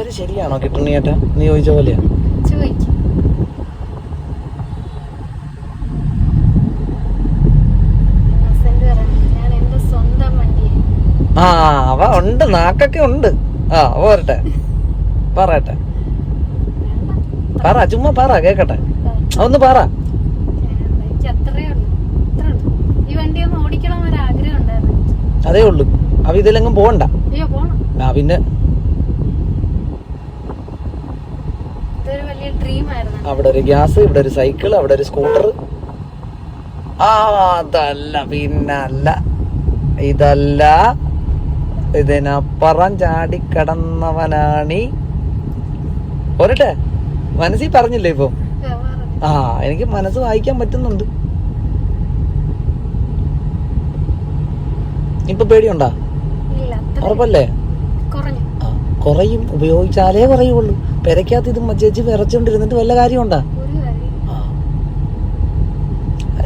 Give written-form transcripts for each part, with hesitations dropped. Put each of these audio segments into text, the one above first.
പിള്ളേര് ശരിയാണോ കിട്ടണേട്ടാ? നീ ചോദിച്ച പോലെയാ? ആ അവ ഉണ്ട്, നാക്കൊക്കെ ഉണ്ട്. ആ പോരട്ടെ, പറയട്ടെ, പറ, ചുമ്മാ പറ, കേക്കട്ടെ, ഒന്ന് പറ. അതേ ഉള്ളു. അവ ഇതിലെങ്ങും പോകണ്ട. ആ പിന്നെ അവിടെ ഒരു ഗ്യാസ്, ഇവിടെ ഒരു സൈക്കിൾ, അവിടെ ഒരു സ്കൂട്ടർ. ആ അതല്ല പിന്നല്ല, ഇതല്ല, ഇതിനപ്പുറം ചാടിക്കടന്നവനാണീ. പോരട്ടെ, മനസ്സിൽ പറഞ്ഞില്ലേ ഇപ്പൊ? ആ എനിക്ക് മനസ്സ് വായിക്കാൻ പറ്റുന്നുണ്ട്. ഇപ്പൊ പേടിയുണ്ടാ? ഉറപ്പല്ലേ? കുറയും, ഉപയോഗിച്ചാലേ കുറയുള്ളൂ. പെരക്കകത്ത് ഇത് ചേച്ചി വിറച്ചോണ്ടിരുന്നിട്ട് വല്ല കാര്യമുണ്ടാ?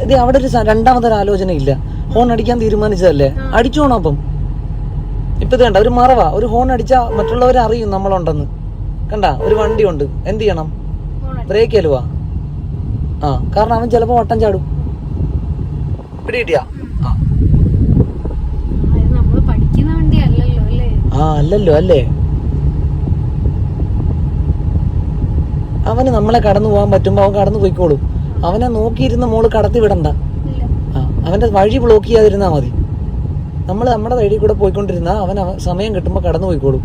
ഇത് അവിടെ ഒരു രണ്ടാമതൊരു ആലോചന ഇല്ല. ഹോൺ അടിക്കാൻ തീരുമാനിച്ചതല്ലേ, അടിച്ചോണം. അപ്പം ഇപ്പൊ ഇത് കണ്ട, ഒരു മറവാ. ഒരു ഹോൺ അടിച്ചാ മറ്റുള്ളവരെ അറിയും നമ്മളുണ്ടെന്ന്. കണ്ട, ഒരു വണ്ടി ഉണ്ട്, എന്ത് ചെയ്യണം? ബ്രേക്ക് അലുവാ. ആ കാരണം അവൻ ചിലപ്പോ വട്ടം ചാടും. പിടികിട്ടിയാ? ആ അല്ലല്ലോ അല്ലേ? അവന് നമ്മളെ കടന്നു പോകാൻ പറ്റുമ്പോ അവൻ കടന്നു പോയിക്കോളും. അവനെ നോക്കിയിരുന്ന മോള് കടത്തി വിടണ്ട. ആ അവന്റെ വഴി ബ്ലോക്ക് ചെയ്യാതിരുന്നാ മതി. നമ്മൾ നമ്മുടെ വഴി കൂടെ പോയിക്കൊണ്ടിരുന്ന അവൻ സമയം കിട്ടുമ്പോ കടന്നു പോയിക്കോളും.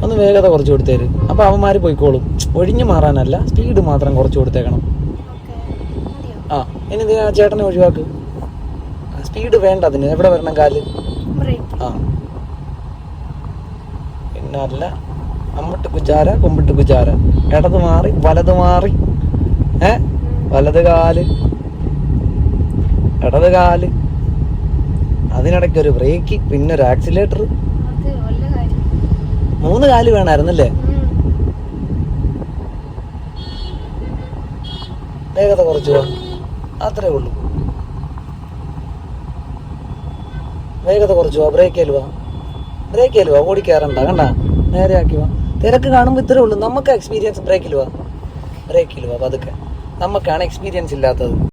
ഒന്ന് വേഗത കുറച്ച് കൊടുത്തേര്, അപ്പൊ അവന്മാര് പോയിക്കോളും. ഒഴിഞ്ഞു മാറാനല്ല, സ്പീഡ് മാത്രം കുറച്ച് കൊടുത്തേക്കണം. ആ ഇനി ആ ചേട്ടനെ ഒഴിവാക്ക്. സ്പീഡ് വേണ്ട അതിന്. എവിടെ വരണം കാല്? ആ പിന്നല്ല, അമ്മട്ട് കുചാര കുമ്പിട്ട് കുചാര. ഇടത് മാറി വലത് മാറി, വലത് കാല് ഇടത് കാല്, അതിനിടയ്ക്ക് ഒരു ബ്രേക്ക്, പിന്നെ ഒരു ആക്സിലേറ്റർ. 3 കാല് വേണമായിരുന്നല്ലേ? വേഗത കുറച്ചു പോവാ, അത്രേ ഉള്ളൂ. വേഗത കുറച്ചു പോവാ, ബ്രേക്ക് അലുവാ, ഓടിക്കാറണ്ട. കണ്ട, നേരെ ആക്കി വാ. തിരക്ക് കാണുമ്പോ ഇത്രേ ഉള്ളൂ. നമുക്ക് എക്സ്പീരിയൻസ് ബ്രേക്കിൽ വാ, പതുക്കെ. നമുക്കാണ് എക്സ്പീരിയൻസ് ഇല്ലാത്തത്.